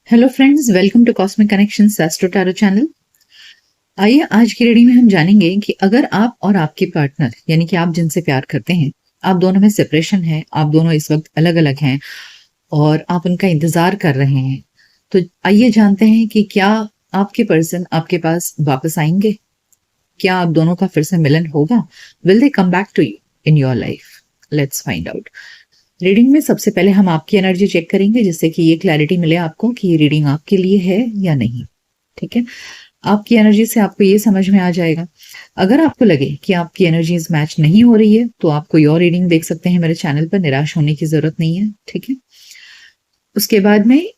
Hello friends, welcome to cosmic connections astro tarot channel. आइए आज की रीडिंग में हम जानेंगे कि अगर आप और आपके पार्टनर यानी कि आप जिनसे प्यार करते हैं, आप दोनों में सेपरेशन है, आप दोनों इस वक्त अलग अलग हैं और आप उनका इंतजार कर रहे हैं, तो आइए जानते हैं कि क्या आपके पर्सन आपके पास वापस आएंगे। क्या आप दोनों का फिर से मिलन होगा? Will they come back to you in your life? Let's find out. Reading में सबसे पहले हम आपकी एनर्जी चेक करेंगे जिससे कि ये क्लैरिटी मिले आपको कि ये रीडिंग आपके लिए है या नहीं। ठीक है, आपकी एनर्जी से आपको ये समझ में आ जाएगा। अगर आपको लगे कि आपकी एनर्जीज मैच नहीं हो रही है तो आप कोई और रीडिंग देख सकते हैं मेरे चैनल पर, निराश होने की जरूरत नहीं है। ठीक है, उसके बाद में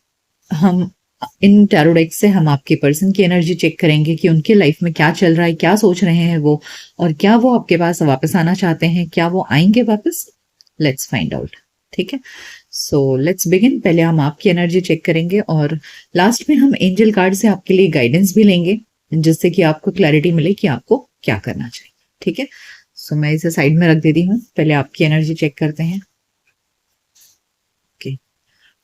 हम इन टैरो डेक से हम आपके पर्सन की एनर्जी चेक करेंगे कि उनके लाइफ में क्या चल रहा है, क्या सोच रहे हैं वो, और क्या वो आपके पास वापस आना चाहते हैं, क्या वो आएंगे वापस। Let's find out. ठीक है, सो लेट्स बिगिन। पहले हम आपकी एनर्जी चेक करेंगे और लास्ट में हम एंजल कार्ड से आपके लिए गाइडेंस भी लेंगे जिससे कि आपको क्लैरिटी मिले कि आपको क्या करना चाहिए। ठीक है, सो मैं इसे साइड में रख देती हूँ, पहले आपकी एनर्जी चेक करते हैं। Okay,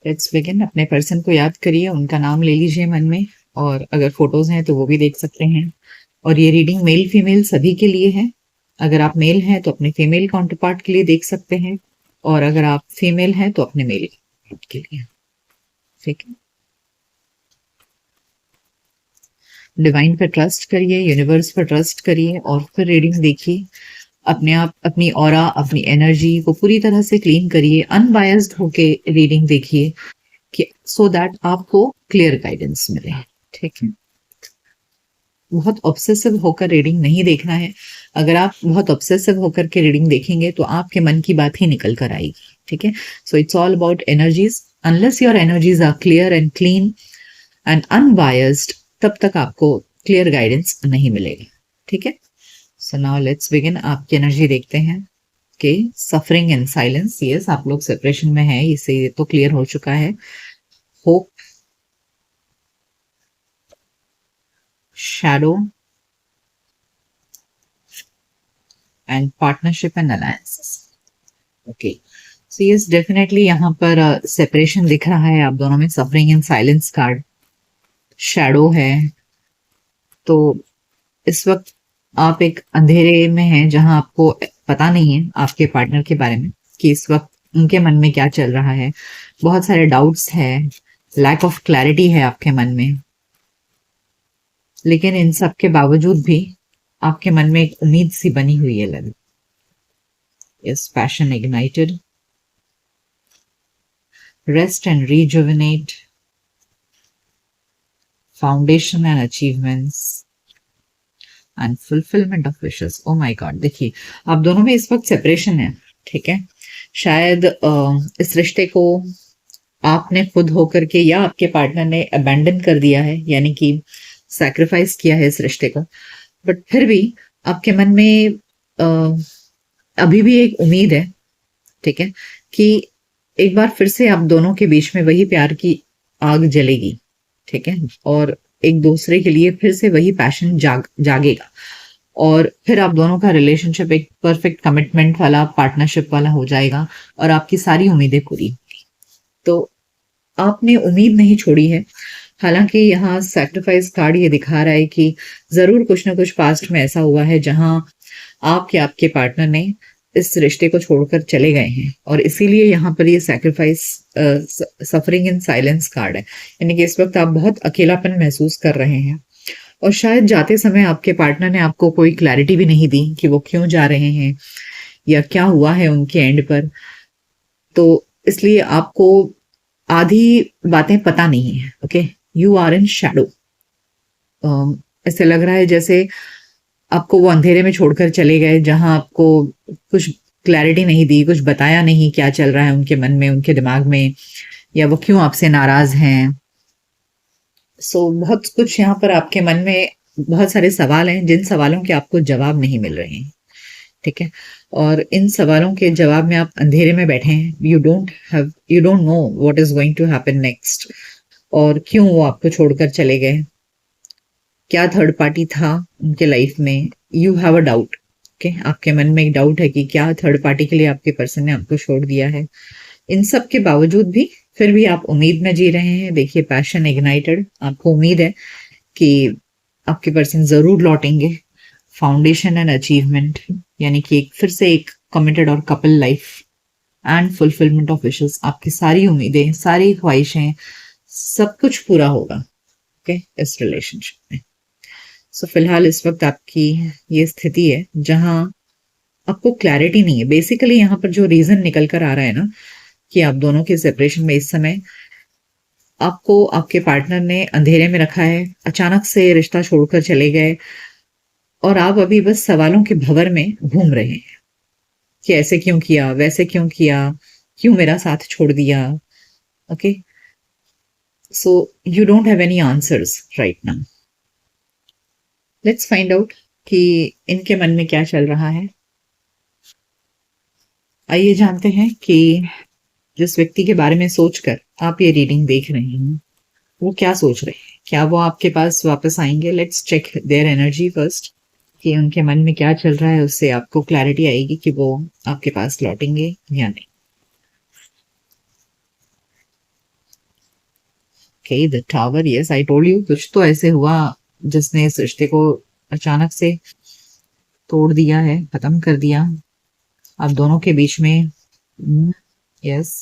let's begin. अपने पर्सन को याद करिए, उनका नाम ले लीजिए मन में, और अगर फोटोज हैं तो वो भी देख सकते हैं। और ये रीडिंग मेल फीमेल सभी के लिए है। अगर आप मेल हैं तो अपने फीमेल काउंटर पार्ट के लिए देख सकते हैं, और अगर आप फीमेल हैं तो अपने मेल के लिए। ठीक है, डिवाइन पर ट्रस्ट करिए, यूनिवर्स पर ट्रस्ट करिए और फिर रीडिंग देखिए। अपने आप अपनी ऑरा, अपनी एनर्जी को पूरी तरह से क्लीन करिए, अनबायस्ड होके रीडिंग देखिए कि सो दैट आपको क्लियर गाइडेंस मिले। ठीक है, बहुत ऑब्सेसिव होकर रीडिंग नहीं देखना है। अगर आप बहुत ऑब्सेसिव होकर के रीडिंग देखेंगे तो आपके मन की बात ही निकल कर आएगी। ठीक है, so it's all about energies. Unless your energies are clear and clean and unbiased, तब तक आपको क्लियर गाइडेंस नहीं मिलेगी। ठीक है, सो नाउ लेट्स बिगिन। आपकी एनर्जी देखते हैं कि सफरिंग इन साइलेंस, यस आप लोग सेपरेशन में हैं, इससे ये तो क्लियर हो चुका है। Hope, shadow and partnership and alliances. Okay, so yes definitely यहाँ पर सेपरेशन दिख रहा है आप दोनों में। Suffering in silence card, shadow है, तो इस वक्त आप एक अंधेरे में हैं जहां आपको पता नहीं है आपके पार्टनर के बारे में कि इस वक्त उनके मन में क्या चल रहा है। बहुत सारे डाउट्स है, लैक ऑफ क्लैरिटी है आपके मन में, लेकिन इन सब के बावजूद भी आपके मन में एक उम्मीद सी बनी हुई है love. Yes, passion ignited, rest and rejuvenate, foundation and achievements and fulfilment of wishes. Oh my God, देखिए आप दोनों में इस वक्त सेपरेशन है। ठीक है, शायद इस रिश्ते को आपने खुद होकर के या आपके पार्टनर ने अबैंडन कर दिया है, यानी कि सैक्रिफाइस किया है इस रिश्ते को। बट फिर भी आपके मन में अभी भी एक उम्मीद है, ठीक है, कि एक बार फिर से आप दोनों के बीच में वही प्यार की आग जलेगी। ठीक है, और एक दूसरे के लिए फिर से वही पैशन जागेगा, और फिर आप दोनों का रिलेशनशिप एक परफेक्ट कमिटमेंट वाला, पार्टनरशिप वाला हो जाएगा और आपकी सारी उम्मीदें पूरी होंगी। तो आपने उम्मीद नहीं छोड़ी है। हालांकि यहाँ सैक्रिफाइस कार्ड ये दिखा रहा है कि जरूर कुछ ना कुछ पास्ट में ऐसा हुआ है जहां आप या आपके पार्टनर ने इस रिश्ते को छोड़कर चले गए हैं, और इसीलिए यहाँ पर ये sacrifice, suffering in silence card है। यानी कि इस वक्त आप बहुत अकेलापन महसूस कर रहे हैं, और शायद जाते समय आपके पार्टनर ने आपको कोई क्लैरिटी भी नहीं दी कि वो क्यों जा रहे हैं या क्या हुआ है उनके एंड पर। तो इसलिए आपको आधी बातें पता नहीं है। Okay, you are in shadow. ऐसे लग रहा है जैसे आपको वो अंधेरे में छोड़कर चले गए जहां आपको कुछ क्लैरिटी नहीं दी, कुछ बताया नहीं क्या चल रहा है उनके मन में, उनके दिमाग में, या वो क्यों आपसे नाराज हैं। बहुत कुछ यहाँ पर आपके मन में, बहुत सारे सवाल हैं जिन सवालों के आपको जवाब नहीं मिल रहे हैं। ठीक है, और इन सवालों के जवाब में आप अंधेरे में बैठे हैं। You don't know what is going to happen next, और क्यों वो आपको छोड़कर चले गए, क्या थर्ड पार्टी था उनके लाइफ में। You have a doubt. Okay, आपके मन में एक डाउट है कि क्या थर्ड पार्टी के लिए आपके पर्सन ने आपको छोड़ दिया है। इन सब के बावजूद भी फिर भी आप उम्मीद में जी रहे हैं। देखिए पैशन इग्नाइटेड, आपको उम्मीद है कि आपके पर्सन जरूर लौटेंगे। फाउंडेशन एंड अचीवमेंट, यानी कि एक फिर से एक कमिटेड और couple life and fulfilment of wishes. आपकी सारी उम्मीदें, सारी ख्वाहिशें, सब कुछ पूरा होगा ओके इस रिलेशनशिप में। सो फिलहाल इस वक्त आपकी ये स्थिति है जहां आपको क्लैरिटी नहीं है। बेसिकली यहाँ पर जो रीजन निकल कर आ रहा है ना कि आप दोनों के सेपरेशन में इस समय आपको आपके पार्टनर ने अंधेरे में रखा है, अचानक से रिश्ता छोड़कर चले गए और आप अभी बस सवालों के भंवर में घूम रहे हैं कि ऐसे क्यों किया, वैसे क्यों किया, क्यों मेरा साथ छोड़ दिया। Okay, so you don't have any answers right now. Let's find out कि इनके मन में क्या चल रहा है। आइए जानते हैं कि जिस व्यक्ति के बारे में सोचकर आप ये रीडिंग देख रहे हैं वो क्या सोच रहे हैं। क्या वो आपके पास वापस आएंगे? Let's check their energy first कि उनके मन में क्या चल रहा है। उससे आपको क्लैरिटी आएगी कि वो आपके पास लौटेंगे या नहीं। Okay, the tower, yes I told you, कुछ तो ऐसे हुआ जिसने इस रिश्ते को अचानक से तोड़ दिया है, खत्म कर दिया आप दोनों के बीच में। Yes,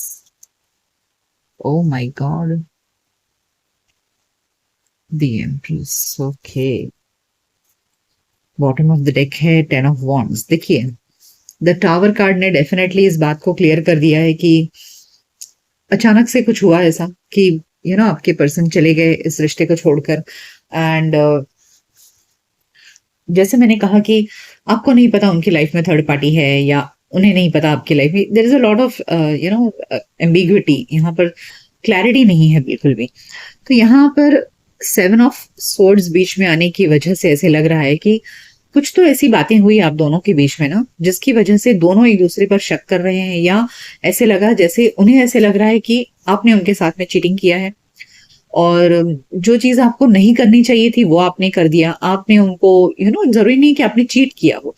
oh my God, the empress. Okay, bottom of the deck है 10 ऑफ वॉन्ड्स। देखिए द टावर कार्ड ने डेफिनेटली इस बात को क्लियर कर दिया है कि अचानक से कुछ हुआ ऐसा कि आपके पर्सन चले गए इस रिश्ते को छोड़कर। एंड जैसे मैंने कहा कि आपको नहीं पता उनकी लाइफ में थर्ड पार्टी है या उन्हें नहीं पता आपकी लाइफ में। There is a lot of ambiguity, यहाँ पर क्लैरिटी नहीं है बिल्कुल भी। तो यहाँ पर 7 ऑफ सोर्ड्स बीच में आने की वजह से ऐसे लग रहा है कि कुछ तो ऐसी बातें हुई आप दोनों के बीच में ना जिसकी वजह से दोनों एक दूसरे पर शक कर रहे हैं, या ऐसे लगा जैसे उन्हें ऐसे लग रहा है कि आपने उनके साथ में चीटिंग किया है और जो चीज आपको नहीं करनी चाहिए थी वो आपने कर दिया। आपने उनको जरूरी नहीं कि आपने चीट किया। वो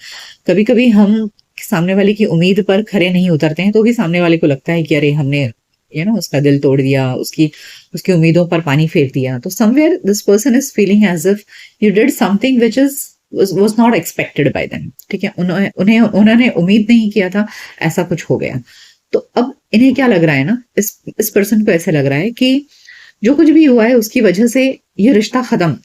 कभी कभी हम सामने वाले की उम्मीद पर खरे नहीं उतरते हैं तो भी सामने वाले को लगता है कि अरे हमने उसका दिल तोड़ दिया, उसकी उसकी उम्मीदों पर पानी फेर दिया। तो somewhere this person is feeling as if you did something which is was not expected by them। ठीक है, उन्होंने उम्मीद नहीं किया था, ऐसा कुछ हो गया। तो अब इन्हें क्या लग रहा है ना, इस पर्सन को ऐसे लग रहा है कि जो कुछ भी हुआ है उसकी वजह से ये रिश्ता खत्म।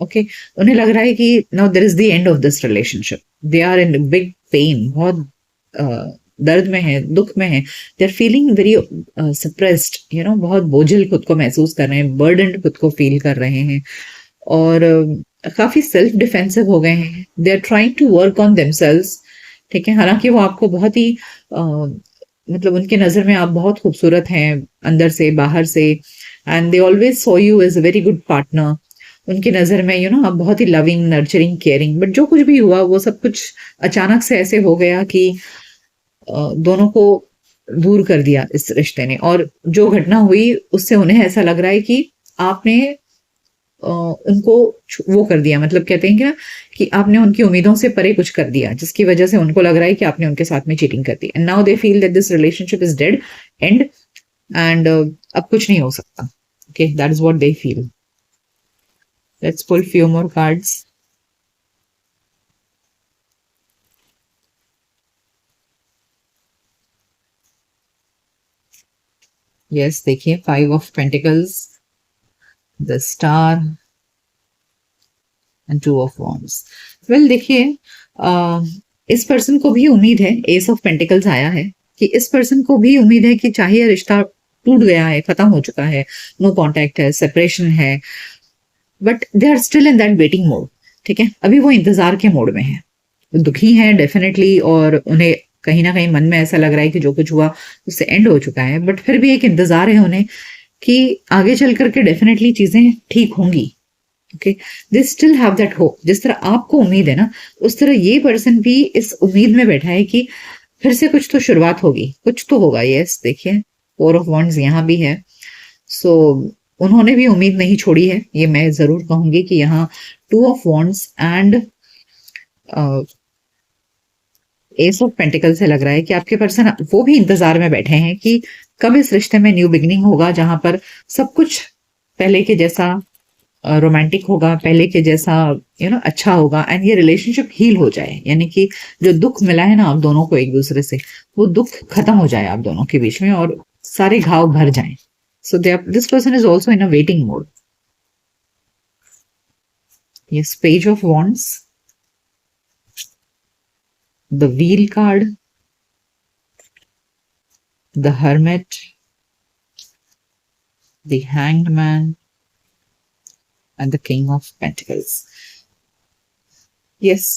ओके, उन्हें लग रहा है कि now there is the end of this relationship. They are in big pain, बहुत दर्द में है, दुख में है। They are feeling very suppressed, बहुत बोझिल खुद को महसूस कर रहे हैं, बर्डन खुद को फील कर रहे हैं और काफी सेल्फ डिफेंसिव हो गए हैं। They are trying to work on themselves. ठीक है, हालांकि वो आपको बहुत ही मतलब उनके नजर में आप बहुत खूबसूरत हैं अंदर से बाहर से। And they always saw you as a very good partner. उनकी नजर में आप बहुत ही लविंग, नर्चरिंग, केयरिंग। बट जो कुछ भी हुआ वो सब कुछ अचानक से ऐसे हो गया कि दोनों को दूर कर दिया इस रिश्ते ने। और जो घटना हुई उससे उन्हें ऐसा लग रहा है कि आपने उनको वो कर दिया, मतलब कहते हैं क्या कि आपने उनकी उम्मीदों से परे कुछ कर दिया जिसकी वजह से उनको लग रहा है कि आपने उनके साथ में चीटिंग कर दी। And now they feel that this relationship is dead and and अब कुछ नहीं हो सकता। Okay, that is what they feel. Let's pull few more cards. Yes, देखिए 5 of pentacles, the star and 2 of wands. Well देखिए इस person को भी उम्मीद है, एस ऑफ पेंटिकल्स आया है कि इस पर्सन को भी उम्मीद है कि चाहे रिश्ता टूट गया है, खत्म हो चुका है, नो कांटेक्ट है, सेपरेशन है, but they are still in that waiting mode. ठीक है, अभी वो इंतजार के मोड में है, दुखी हैं डेफिनेटली और उन्हें कहीं ना कहीं मन में ऐसा लग रहा है कि जो कुछ हुआ उससे एंड हो चुका है। बट फिर भी एक इंतजार है उन्हें कि आगे चल करके डेफिनेटली चीजें ठीक होंगी। Okay, they still have that hope. जिस तरह आपको उम्मीद है ना उस तरह ये पर्सन भी इस उम्मीद में बैठा है कि फिर से कुछ तो शुरुआत होगी, कुछ तो होगा। यस, देखिए 4 ऑफ वॉन्ड्स यहाँ भी है। सो उन्होंने भी उम्मीद नहीं छोड़ी है, ये मैं जरूर कहूंगी कि यहाँ 2 of wands and S of pentacle से लग रहा है कि आपके पर्सन वो भी इंतजार में बैठे हैं कि कब इस रिश्ते में न्यू बिगनिंग होगा, जहां पर सब कुछ पहले के जैसा रोमांटिक होगा, पहले के जैसा अच्छा होगा, एंड ये रिलेशनशिप हील हो जाए, यानी कि जो दुख मिला है ना आप दोनों को एक दूसरे से, वो दुख खत्म हो जाए आप दोनों के बीच में और सारे घाव भर जाएं. So this person is also in a waiting mode. Yes, Page of Wands, the Wheel card, the Hermit, the Hanged Man, and the King of Pentacles. Yes,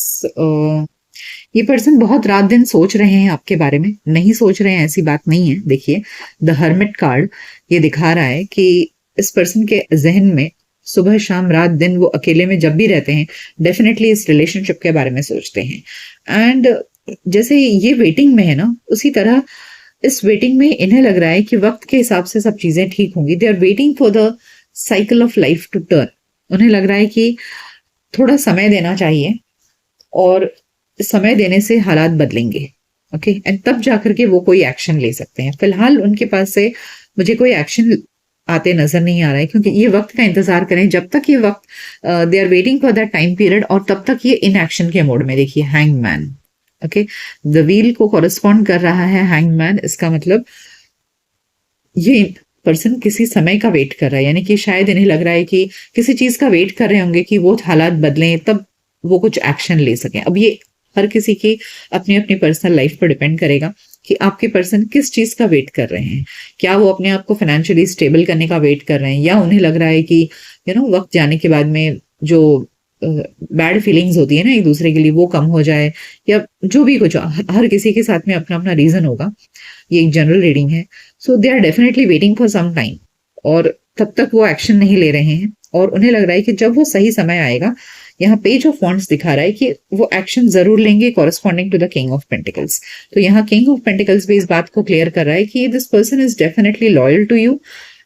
ये पर्सन बहुत रात दिन सोच रहे हैं आपके बारे में. नहीं सोच रहे हैं ऐसी बात नहीं है. देखिए, द हर्मिट कार्ड ये दिखा रहा है कि इस पर्सन के जहन में सुबह शाम रात दिन वो अकेले में जब भी रहते हैं डेफिनेटली इस रिलेशनशिप के बारे में सोचते हैं. एंड जैसे ये वेटिंग में है ना, उसी तरह इस वेटिंग में इन्हें लग रहा है कि वक्त के हिसाब से सब चीजें ठीक होंगी. They are waiting for the cycle of life to turn. उन्हें लग रहा है कि थोड़ा समय देना चाहिए और समय देने से हालात बदलेंगे. ओके, एंड तब जाकर के वो कोई एक्शन ले सकते हैं. फिलहाल उनके पास से मुझे कोई एक्शन आते नजर नहीं आ रहा है, क्योंकि ये वक्त का इंतजार करें. जब तक ये वक्त they are waiting for that time period, और तब तक ये इन एक्शन के मोड में. देखिए, hang man. Okay, the wheel को कॉरेस्पॉन्ड कर रहा है हैंग मैन. इसका मतलब ये पर्सन किसी समय का वेट कर रहा है, यानी कि शायद इन्हें लग रहा है कि किसी चीज का वेट कर रहे होंगे कि वो हालात बदलें, तब वो कुछ एक्शन ले सकें. अब ये हर किसी की अपनी अपनी पर्सनल लाइफ पर डिपेंड करेगा कि आपके पर्सन किस चीज का वेट कर रहे हैं. क्या वो अपने आप को फाइनेंशियली स्टेबल करने का वेट कर रहे हैं, या उन्हें लग रहा है कि वक्त जाने के बाद में जो बैड फीलिंग्स होती है ना एक दूसरे के लिए, वो कम हो जाए, या जो भी कुछ. हर किसी के साथ में अपना अपना रीजन होगा. ये एक जनरल रीडिंग है. So they are definitely waiting for some time, और तब तक वो एक्शन नहीं ले रहे हैं. और उन्हें लग रहा है कि जब वो सही समय आएगा, यहाँ पेज ऑफ वॉन्ड्स दिखा रहा है कि वो एक्शन जरूर लेंगे corresponding to the king of pentacles. तो यहाँ किंग ऑफ पेंटिकल्स भी इस बात को क्लियर कर रहा है कि this person is definitely loyal to you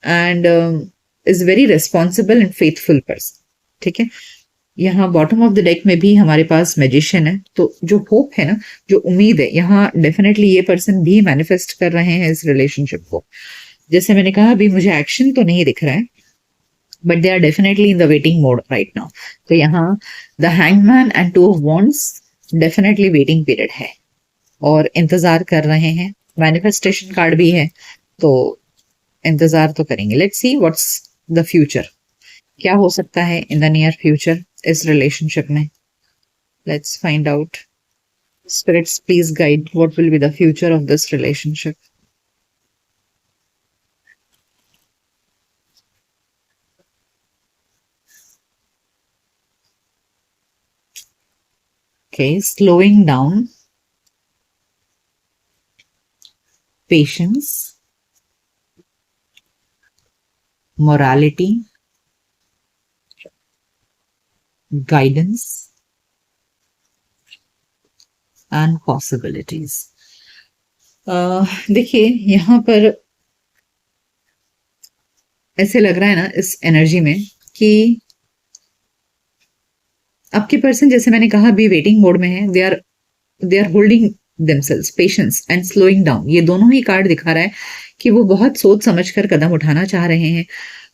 and is very responsible and faithful person. ठीक है, यहाँ बॉटम ऑफ द डेक में भी हमारे पास मैजिशियन है. तो जो होप है ना, जो उम्मीद है, यहाँ डेफिनेटली ये पर्सन भी मैनिफेस्ट कर रहे हैं इस रिलेशनशिप को. जैसे मैंने कहा, अभी मुझे एक्शन तो नहीं दिख रहा है, but they are definitely in the waiting mode right now. तो यहाँ the hangman and two of wands definitely waiting period है और इंतजार कर रहे हैं. manifestation कार्ड भी है, तो इंतजार तो करेंगे. let's see what's the future. क्या हो सकता है in the near future इस रिलेशनशिप में. let's find out. spirits please guide what will be the future of this relationship. Okay, slowing down, patience, morality, guidance, and possibilities. देखिए, यहाँ पर ऐसे लग रहा है ना इस एनर्जी में कि आपके पर्सन, जैसे मैंने कहा, अभी वेटिंग मोड में है. They are holding themselves, patience and slowing down. ये दोनों ही कार्ड दिखा रहा है कि वो बहुत सोच समझकर कदम उठाना चाह रहे हैं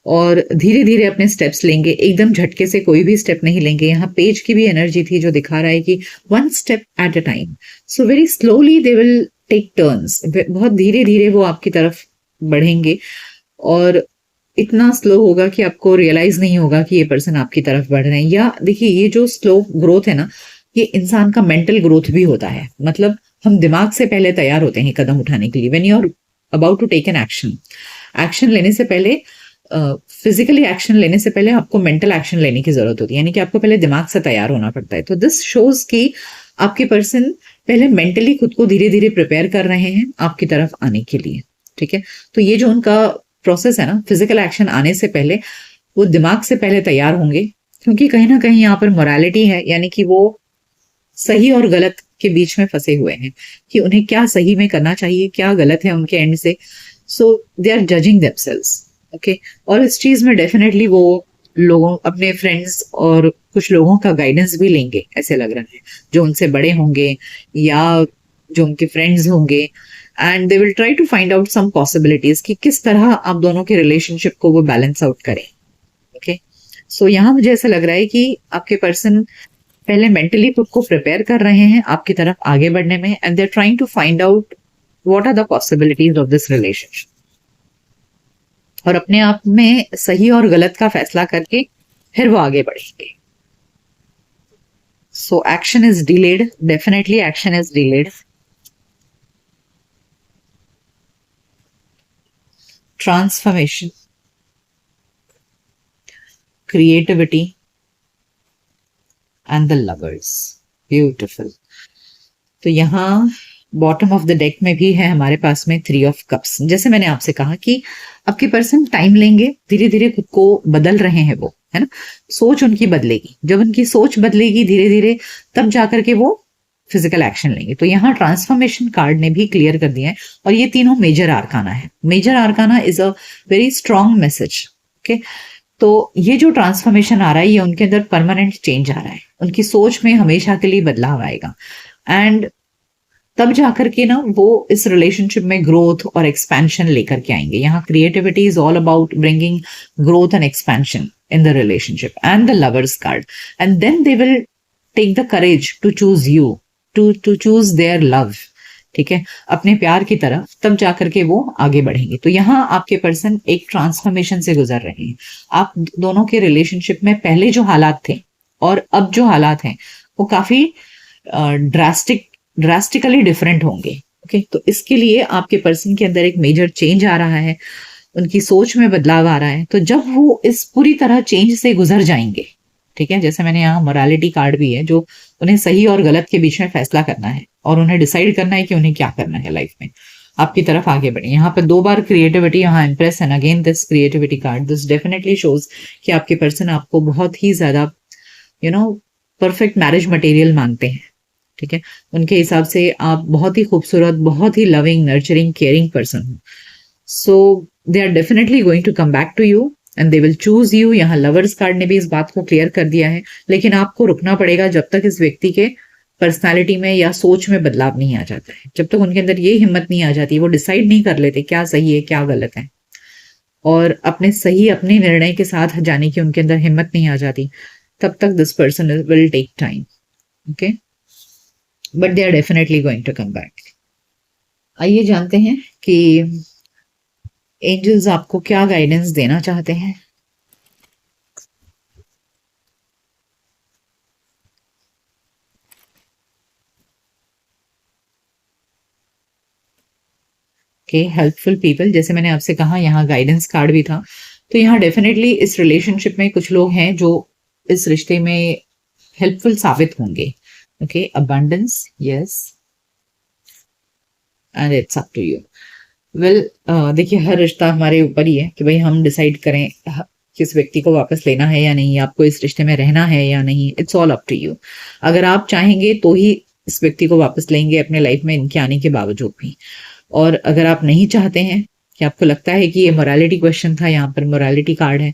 और धीरे धीरे अपने स्टेप्स लेंगे. एकदम झटके से कोई भी स्टेप नहीं लेंगे. यहाँ पेज की भी एनर्जी थी जो दिखा रहा है कि one step at a time. So very slowly they will take turns. बहुत धीरे धीरे वो आपकी तरफ बढ़ेंगे और इतना स्लो होगा कि आपको रियलाइज नहीं होगा कि ये पर्सन आपकी तरफ बढ़ रहे हैं. या देखिए, ये जो स्लो ग्रोथ है ना, ये इंसान का मेंटल ग्रोथ भी होता है. मतलब हम दिमाग से पहले तैयार होते हैं कदम उठाने के लिए. When you are about to take an action, action लेने से पहले, फिजिकली एक्शन लेने से पहले आपको मेंटल एक्शन लेने की जरूरत होती है, यानी कि आपको पहले दिमाग से तैयार होना पड़ता है. तो दिस शोज कि आपके पर्सन पहले मेंटली खुद को धीरे धीरे प्रिपेयर कर रहे हैं आपकी तरफ आने के लिए. ठीक है, तो ये जो उनका प्रोसेस है ना, फिजिकल एक्शन आने से पहले वो दिमाग से पहले तैयार होंगे, क्योंकि कहीं ना कहीं यहाँ पर मोरालिटी है, यानी कि वो सही और गलत के बीच में फंसे हुए हैं कि उन्हें क्या सही में करना चाहिए, क्या गलत है उनके एंड से. So they are judging themselves. Okay, और इस चीज में डेफिनेटली वो लोगों, अपने फ्रेंड्स और कुछ लोगों का गाइडेंस भी लेंगे, ऐसे लग रहा है, जो उनसे बड़े होंगे या जो उनके फ्रेंड्स होंगे. And they will try to find out some possibilities कि किस तरह आप दोनों के रिलेशनशिप को वो बैलेंस आउट करें. ओके, सो यहाँ मुझे ऐसा लग रहा है कि आपके पर्सन पहले मेंटली खुद को प्रिपेयर कर रहे हैं आपकी तरफ आगे बढ़ने में, and they are trying to find out what are the possibilities of this relationship, और अपने आप में सही और गलत का फैसला करके फिर वो आगे बढ़ेंगे. So action is delayed, definitely action is delayed. Transformation, creativity and the lovers. Beautiful. तो यहाँ बॉटम ऑफ द डेक में भी है हमारे पास में 3 ऑफ कप्स. जैसे मैंने आपसे कहा कि आपके पर्सन टाइम लेंगे, धीरे धीरे खुद को बदल रहे हैं वो, है ना. सोच उनकी बदलेगी, जब उनकी सोच बदलेगी धीरे धीरे तब जाकर के वो फिजिकल एक्शन लेंगे. तो यहाँ ट्रांसफॉर्मेशन कार्ड ने भी क्लियर कर दिया है, और ये तीनों मेजर आर्काना है. Major arcana is a very strong message. Okay, तो ये जो ट्रांसफॉर्मेशन आ रहा है ये उनके अंदर परमानेंट चेंज आ रहा है, उनकी सोच में हमेशा के लिए बदलाव आएगा, एंड तब जाकर के ना वो इस रिलेशनशिप में ग्रोथ और एक्सपेंशन लेकर के आएंगे. यहाँ creativity is all about bringing growth and expansion in the relationship. And the lovers card, and then they will take the courage to choose you, to choose their love. ठीक है, अपने प्यार की तरफ, तब जाकर के वो आगे बढ़ेंगे. तो यहाँ आपके पर्सन एक ट्रांसफॉर्मेशन से गुजर रहे हैं. आप दोनों के रिलेशनशिप में पहले जो हालात थे और अब जो हालात हैं वो काफी ड्रास्टिकली डिफरेंट होंगे. ओके, तो इसके लिए आपके पर्सन के अंदर एक मेजर चेंज आ रहा है, उनकी सोच में बदलाव आ रहा है. तो जब वो इस पूरी तरह चेंज से गुजर जाएंगे, ठीक है, जैसे मैंने यहाँ मोरालिटी कार्ड भी है, जो उन्हें सही और गलत के बीच में फैसला करना है और उन्हें डिसाइड करना है कि उन्हें क्या करना है लाइफ में, आपकी तरफ आगे बढ़े. यहाँ पर 2 बार क्रिएटिविटी, यहाँ Impress, and again this creativity card. This definitely shows कि आपके पर्सन आपको बहुत ही ज्यादा परफेक्ट मैरिज मटेरियल मानते हैं. ठीक है, उनके हिसाब से आप बहुत ही खूबसूरत, बहुत ही लविंग, नर्चरिंग, केयरिंग पर्सन हो. So they are definitely going to come back to you and they will choose you. यहाँ लवर्स कार्ड ने भी इस बात को क्लियर कर दिया है, लेकिन आपको रुकना पड़ेगा जब तक इस व्यक्ति के पर्सनालिटी में या सोच में बदलाव नहीं आ जाता है, जब तक उनके अंदर ये हिम्मत नहीं आ जाती, वो डिसाइड नहीं कर लेते क्या सही है क्या गलत है, और अपने निर्णय के साथ जाने की उनके अंदर हिम्मत नहीं आ जाती, तब तक this person will take time. Okay, but they are definitely going to come back. आइए जानते हैं कि एंजल्स आपको क्या गाइडेंस देना चाहते हैं. के हेल्पफुल पीपल, जैसे मैंने आपसे कहा यहाँ गाइडेंस कार्ड भी था, तो यहाँ डेफिनेटली इस रिलेशनशिप में कुछ लोग हैं जो इस रिश्ते में हेल्पफुल साबित होंगे. Okay, abundance, yes, and it's up to you. Well, देखिए हर रिश्ता हमारे ऊपर ही है कि भाई हम डिसाइड करें किस व्यक्ति को वापस लेना है या नहीं, आपको इस रिश्ते में रहना है या नहीं. It's all up to you. अगर आप चाहेंगे तो ही इस व्यक्ति को वापस लेंगे अपने लाइफ में इनके आने के बावजूद भी, और अगर आप नहीं चाहते हैं, कि आपको लगता है कि ये मोरालिटी क्वेश्चन था, यहाँ पर मोरालिटी कार्ड है,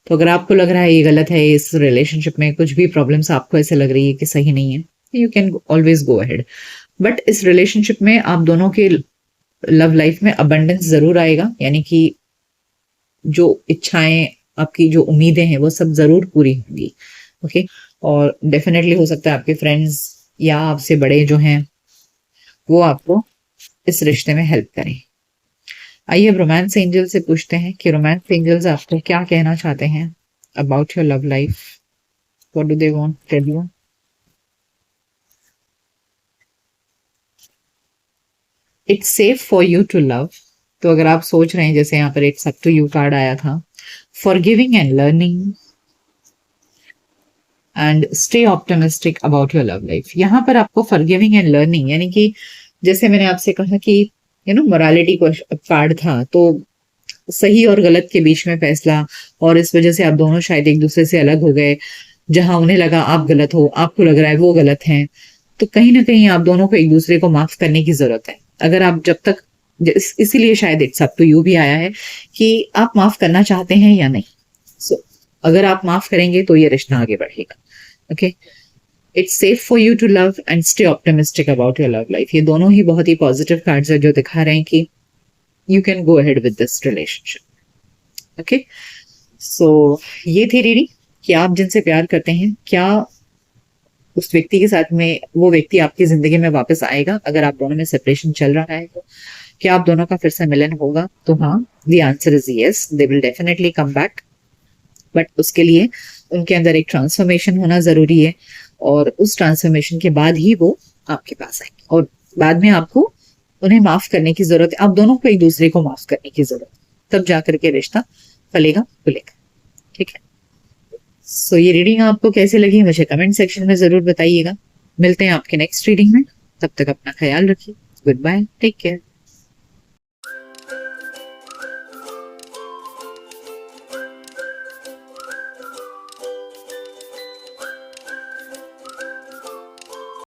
तो अगर आपको लग रहा है ये गलत है, इस रिलेशनशिप में कुछ भी प्रॉब्लम्स आपको ऐसे लग रही है कि सही नहीं है, you can always go ahead. But इस रिलेशनशिप में आप दोनों के लव लाइफ में अबंडेंस जरूर आएगा, यानी कि जो इच्छाएं, आपकी जो उम्मीदें हैं वो सब जरूर पूरी होंगी. ओके, और डेफिनेटली हो सकता है आपके फ्रेंड्स या आपसे बड़े जो हैं वो आपको इस रिश्ते में हेल्प करें. आइए अब रोमांस एंजल से पूछते हैं कि रोमांस एंजल्स आपको क्या कहना चाहते हैं about your love life. What do they want to tell you. It's safe for you to love. तो अगर आप सोच रहे हैं, जैसे यहाँ पर it's up to you card आया था, forgiving and learning and stay optimistic about your love life. यहाँ पर आपको फॉरगिविंग एंड लर्निंग, यानी कि जैसे मैंने आपसे कहा कि मोरालिटी कार्ड था, तो सही और गलत के बीच में फैसला, और इस वजह से आप दोनों शायद एक दूसरे से अलग हो गए, जहां उन्हें लगा आप गलत हो, आपको लग रहा है वो गलत है. तो कहीं ना कहीं आप दोनों को एक दूसरे को माफ करने की जरूरत है. अगर आप जब तक, इसीलिए शायद इट्स अप टू यू भी आया है कि आप माफ करना चाहते हैं या नहीं. सो अगर आप माफ करेंगे तो ये रिश्ता आगे बढ़ेगा. Okay, it's safe for you to love and stay optimistic about your love life. ये दोनों ही बहुत ही पॉजिटिव कार्ड्स है जो दिखा रहे हैं कि you can go ahead with this relationship. Okay, so ये थी रीडिंग कि आप जिनसे प्यार करते हैं, क्या उस व्यक्ति के साथ में वो व्यक्ति आपकी जिंदगी में वापस आएगा? अगर आप दोनों में सेपरेशन चल रहा है तो क्या आप दोनों का फिर से मिलन होगा? तो हाँ, the answer is yes, they will definitely come back, but उसके लिए उनके अंदर एक ट्रांसफॉर्मेशन होना जरूरी है, और उस ट्रांसफॉर्मेशन के बाद ही वो आपके पास आएंगे, और बाद में आपको उन्हें माफ करने की जरूरत है, आप दोनों को एक दूसरे को माफ करने की जरूरत है, तब जाकर के रिश्ता फलेगा फूलेगा। ठीक है, सो ये रीडिंग आपको कैसे लगी मुझे कमेंट सेक्शन में जरूर बताइएगा। मिलते हैं आपके नेक्स्ट रीडिंग में, तब तक अपना ख्याल रखिए। Goodbye, take care.